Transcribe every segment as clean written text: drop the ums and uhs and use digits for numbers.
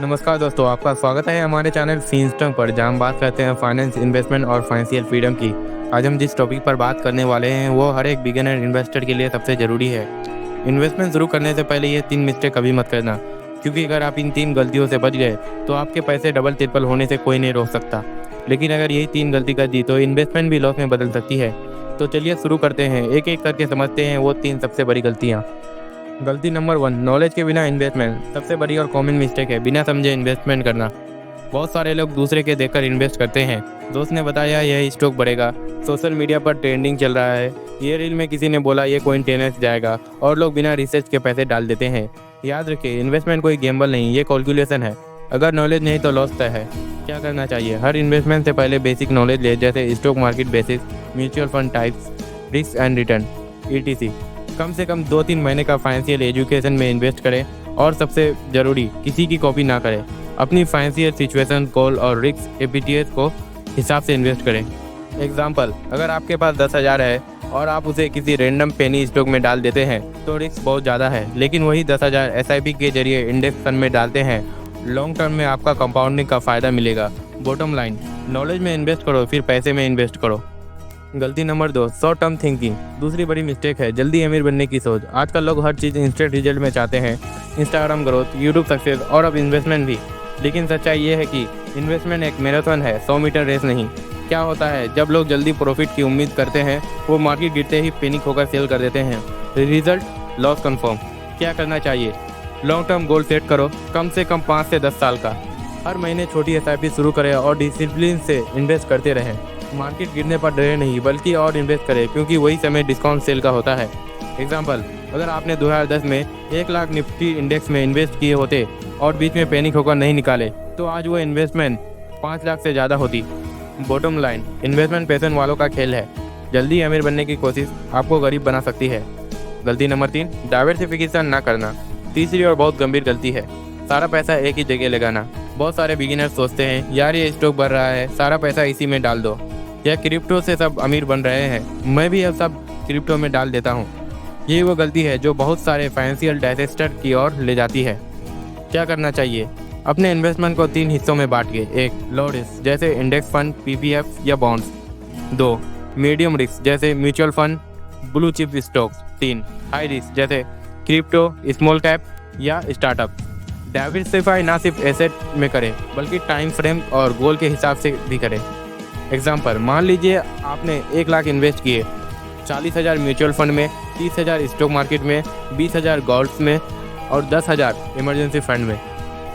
नमस्कार दोस्तों, आपका स्वागत है हमारे चैनल फिनस्टॉक पर, जहां हम बात करते हैं फाइनेंस, इन्वेस्टमेंट और फाइनेंशियल फ्रीडम की। आज हम जिस टॉपिक पर बात करने वाले हैं वो हर एक बिगिनर इन्वेस्टर के लिए सबसे ज़रूरी है। इन्वेस्टमेंट शुरू करने से पहले ये 3 मिस्टेक कभी मत करना, क्योंकि अगर आप इन 3 गलतियों से बच गए तो आपके पैसे डबल ट्रिपल होने से कोई नहीं रोक सकता। लेकिन अगर यही 3 गलती कर दी तो इन्वेस्टमेंट भी लॉस में बदल सकती है। तो चलिए शुरू करते हैं, एक एक करके समझते हैं वो 3 सबसे बड़ी गलतियाँ। गलती नंबर 1, नॉलेज के बिना इन्वेस्टमेंट। सबसे बड़ी और कॉमन मिस्टेक है बिना समझे इन्वेस्टमेंट करना। बहुत सारे लोग दूसरे के देखकर इन्वेस्ट करते हैं। दोस्त ने बताया यह स्टॉक बढ़ेगा, सोशल मीडिया पर ट्रेंडिंग चल रहा है, ये रील में किसी ने बोला ये कॉइन 10x जाएगा, और लोग बिना रिसर्च के पैसे डाल देते हैं। याद रखिए, इन्वेस्टमेंट कोई गैम्बल नहीं, ये कैलकुलेशन है। अगर नॉलेज नहीं तो लॉस तय है। क्या करना चाहिए? हर इन्वेस्टमेंट से पहले बेसिक नॉलेज ले, जैसे stock market basis, mutual fund types, risk and return, ETC। कम से कम 2-3 महीने का फाइनेंशियल एजुकेशन में इन्वेस्ट करें, और सबसे ज़रूरी, किसी की कॉपी ना करें। अपनी फाइनेंशियल सिचुएशन, कॉल और रिस्क एपीटीएस को हिसाब से इन्वेस्ट करें। एग्जाम्पल, अगर आपके पास 10,000 है और आप उसे किसी रैंडम पेनी स्टॉक में डाल देते हैं तो रिस्क बहुत ज़्यादा है। लेकिन वही 10,000 SIP के जरिए इंडेक्स फंड में डालते हैं, लॉन्ग टर्म में आपका कंपाउंडिंग का फ़ायदा मिलेगा। बॉटम लाइन, नॉलेज में इन्वेस्ट करो, फिर पैसे में इन्वेस्ट करो। गलती नंबर 2, शॉर्ट टर्म थिंकिंग। दूसरी बड़ी मिस्टेक है जल्दी अमीर बनने की सोच। आजकल लोग हर चीज़ इंस्टेंट रिजल्ट में चाहते हैं, इंस्टाग्राम ग्रोथ, यूट्यूब सक्सेस और अब इन्वेस्टमेंट भी। लेकिन सच्चाई ये है कि इन्वेस्टमेंट एक मैराथन है, 100 मीटर रेस नहीं। क्या होता है, जब लोग जल्दी प्रॉफिट की उम्मीद करते हैं वो मार्केट गिरते ही पैनिक होकर सेल कर देते हैं। Result loss confirm. क्या करना चाहिए? लॉन्ग टर्म गोल सेट करो, कम से कम 5 से 10 साल का। हर महीने छोटी SIP शुरू करें और डिसिप्लिन से इन्वेस्ट करते रहें। मार्केट गिरने पर डरे नहीं, बल्कि और इन्वेस्ट करें, क्योंकि वही समय डिस्काउंट सेल का होता है। एग्जाम्पल, अगर आपने 2010 में 1 लाख निफ्टी इंडेक्स में इन्वेस्ट किए होते और बीच में पैनिक होकर नहीं निकाले, तो आज वो इन्वेस्टमेंट 5 लाख से ज़्यादा होती। बॉटम लाइन, इन्वेस्टमेंट पैशन वालों का खेल है। जल्दी अमीर बनने की कोशिश आपको गरीब बना सकती है। गलती नंबर 3, डाइवर्सिफिकेशन ना करना। तीसरी और बहुत गंभीर गलती है सारा पैसा एक ही जगह लगाना। बहुत सारे बिगिनर्स सोचते हैं यार ये स्टॉक बढ़ रहा है, सारा पैसा इसी में डाल दो, या क्रिप्टो से सब अमीर बन रहे हैं, मैं भी अब सब क्रिप्टो में डाल देता हूँ। यही वो गलती है जो बहुत सारे फाइनेंशियल डिजास्टर की ओर ले जाती है। क्या करना चाहिए? अपने इन्वेस्टमेंट को 3 हिस्सों में बांटिए। 1, लो रिस्क, जैसे इंडेक्स फंड, PPF या बॉन्ड्स। 2, मीडियम रिस्क, जैसे mutual fund, blue chip stocks. 3, high risk, जैसे क्रिप्टो, स्मॉल कैप या स्टार्टअप। डाइवर्सिफाई ना सिर्फ एसेट में करें, बल्कि टाइम फ्रेम और गोल के हिसाब से भी करें। एग्जाम्पल, मान लीजिए आपने 1 लाख इन्वेस्ट किए, 40,000 म्यूचुअल फंड में, 30,000 स्टॉक मार्केट में, 20,000 गोल्ड्स में और 10,000 इमरजेंसी फंड में।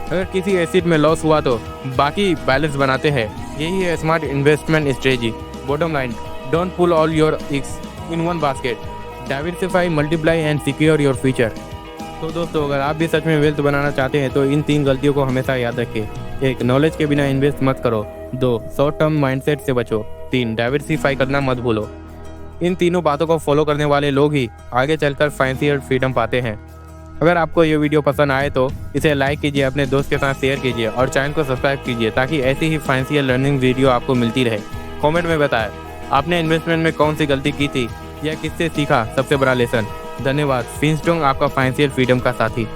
अगर किसी एसेट में लॉस हुआ तो बाकी बैलेंस बनाते हैं। यही है smart investment strategy. Bottom line, don't pull all your eggs in one basket. Diversify, multiply and secure your future. तो दोस्तों, अगर आप भी सच में वेल्थ बनाना चाहते हैं तो इन 3 गलतियों को हमेशा याद रखें। 1, नॉलेज के बिना इन्वेस्ट मत करो। 2, शॉर्ट टर्म माइंडसेट से बचो। 3, डाइवर्सिफाई करना मत भूलो। इन तीनों बातों को फॉलो करने वाले लोग ही आगे चलकर फाइनेंशियल फ्रीडम पाते हैं। अगर आपको ये वीडियो पसंद आए तो इसे लाइक कीजिए, अपने दोस्त के साथ शेयर कीजिए और चैनल को सब्सक्राइब कीजिए, ताकि ऐसी ही फाइनेंशियल लर्निंग वीडियो आपको मिलती रहे। कमेंट में बताएं आपने इन्वेस्टमेंट में कौन सी गलती की थी या किससे सीखा सबसे बड़ा लेसन। धन्यवाद। फिनस्टॉक आपका फाइनेंशियल फ्रीडम का साथी।